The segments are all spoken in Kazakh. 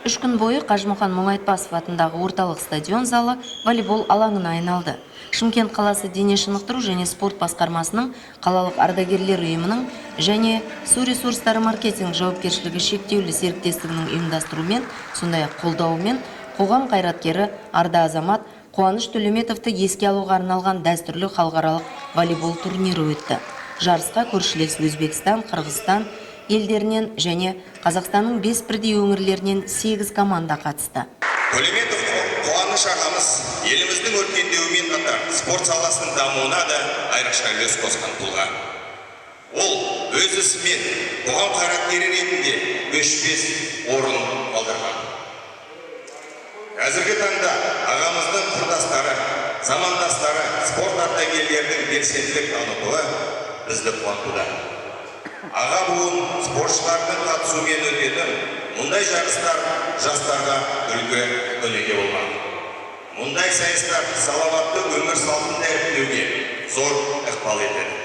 3 күн бойы Қажымұқан Мұңайтпасов атындағы орталық стадион залы волейбол алаңына айналды. Шымкент қаласы дене шынықтыру және спорт басқармасының, қалалық ардагерлер ұйымының және су ресурстары маркетинг жауапкершілігі шектеулі серіктестігінің ұйымдастыруымен, сондай-ақ қолдауымен қоғам қайраткері Арда Азамат Қуаныш Төлеметовті еске алуға арналған дәстүрлі халықаралық волейбол турнирі өтті. Жарысқа көршілес Өзбекстан, Қырғызстан елдерінен және Қазақстанның 5 бірдей өңірлерінен 8 команда қатысты. Төлеметов Қуаныш ағамыз еліміздің өркендеуімен қатар спорт саласының дамуына да айрықша үлес қосқан тұлға. Ол өз ісімен қоғам қайраткері ретінде өшпес орын қалдырған. Қазіргі таңда ағамыздың құрдастары, замандастары, спорт ардагерлерінің белсенділік танытуы бізді қуантуда. Аға буын спортшылардың қатысуымен өтетін мұндай жарыстар жастарға үлгі өнеге болған. Мұндай сайыстар салауатты өмір салтын дәріптеуге зор ықпал етеді.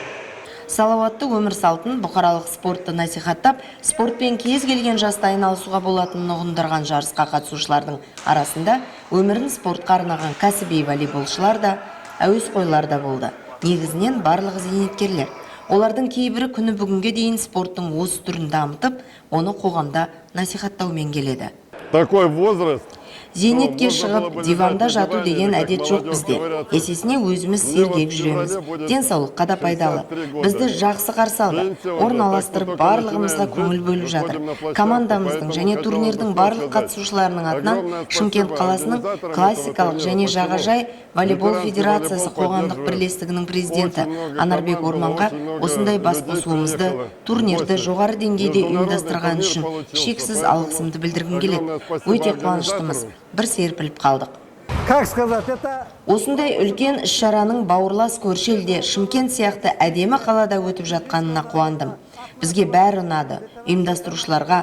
Салауатты өмір салтын, бұқаралық спортты насихаттап, спортпен кез келген жаста айналысуға болатынын ұғындырған жарысқа қатысушылардың арасында өмірін спортқа арнаған кәсіби волейболшылар да, әуесқойлар да болды. Негізінен барлығы зейнеткерлер. Олардың кейбірі күні бүгінге дейін спорттың осы түрін дамытып, оны қоғамда насихаттаумен келеді. Такой возраст. Зейнетке шығып, диванда жату деген әдет жоқ бізде. Есесіне өзіміз сергек жүреміз. Денсаулыққа да пайдалы. Бізді жақсы қарсы алды. Орналастырып, барлығымызға көңіл бөліп жатыр. Командамыздың және турнирдің барлық қатысушыларының атынан Шымкент қаласының классикалық және жағажай волейбол федерациясы қоғамдық бірлестігінің президенті Анарбек Орманға осындай басқосуымызды, турнирді жоғары деңгейде ұйымдастырған үшін шексіз алғысымды білдіргім келеді. Өте қуаныштымыз. Бір серпіліп қалдық. Осындай үлкен іс-шараның бауырлас көрші елде Шымкент сияқты әдемі қалада өтіп жатқанына қуандым. Бізге бәрі ұнады. Ұйымдастырушыларға,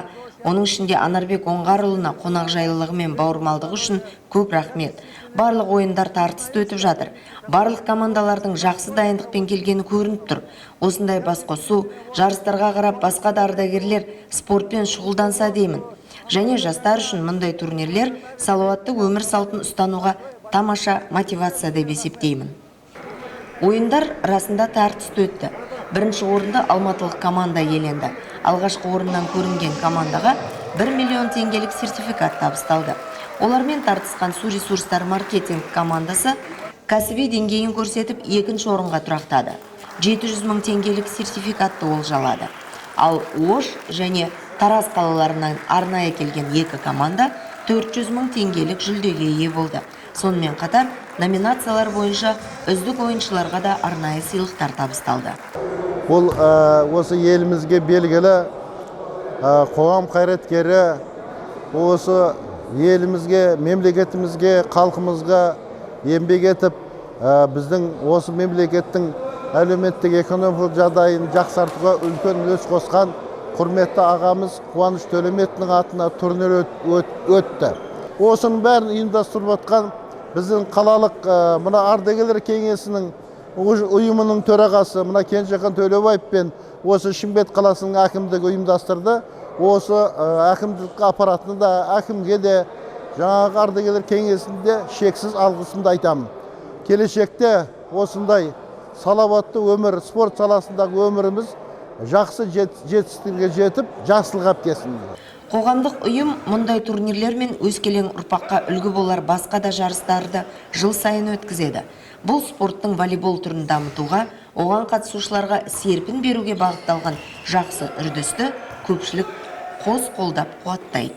оның ішінде Анарбек Оңғарұлына қонақжайлылығы мен бауырмалдығы үшін көп рахмет. Барлық ойындар тартысты өтіп жатыр. Барлық командалардың жақсы дайындықпен келгені көрініп тұр. Осындай басқосу, жарыстарға қарап басқа да ардагерлер спортпен шұғылданса деймін. Және жастар үшін мұндай турнирлер салауатты өмір салтын ұстануға тамаша мотивация деп есептеймін. Ойындар расында тартысты өтті. Бірінші орынды алматылық команда иеленді. Алғашқы орыннан көрінген командаға 1 миллион теңгелік сертификат табысталды. Олармен тартысқан су ресурстары маркетинг командасы кәсіби деңгейін көрсетіп екінші орынға тұрақтады. 700 мың теңгелік сертификатты олжалады. Ал Ош және Тараз қалаларынан арнайы келген екі команда 400 мың теңгелік жүлдеге ие болды. Сонымен қатар номинациялар бойынша үздік ойыншыларға да арнайы сыйлықтар табысталды. Бұл осы елімізге белгілі қоғам қайраткері, осы елімізге, мемлекетімізге, халқымызға еңбек етіп, біздің осы мемлекеттің әлеуметтік экономикалық жағдайын жақсартуға үлкен үлес қосқан құрметті ағамыз Қуаныш Төлеметовтің атына турнир өтті. Осының бәрін ұйымдастырып отқан біздің қалалық мына ардагерлер кеңесінің ұйымының төрағасы мына Кенжехан Төлебаев пен осы Шымкент қаласының әкімдігі ұйымдастырды. Осы әкімдік аппаратына да, әкімге де, жаңағы ардагерлер кеңесінде шексіз алғысымды айтамын. Келешекте осындай салауатты өмір, спорт саласындағы өміріміз жақсы жетістікке жетіп, жақсылық әпкесін. Қоғамдық ұйым мұндай турнирлер мен өскелең ұрпаққа үлгі болар басқа да жарыстарды жыл сайын өткізеді. Бұл спорттың волейбол түрін дамытуға, оған қатысушыларға серпін беруге бағытталған жақсы үрдісті көпшілік қос қолдап қуаттайды.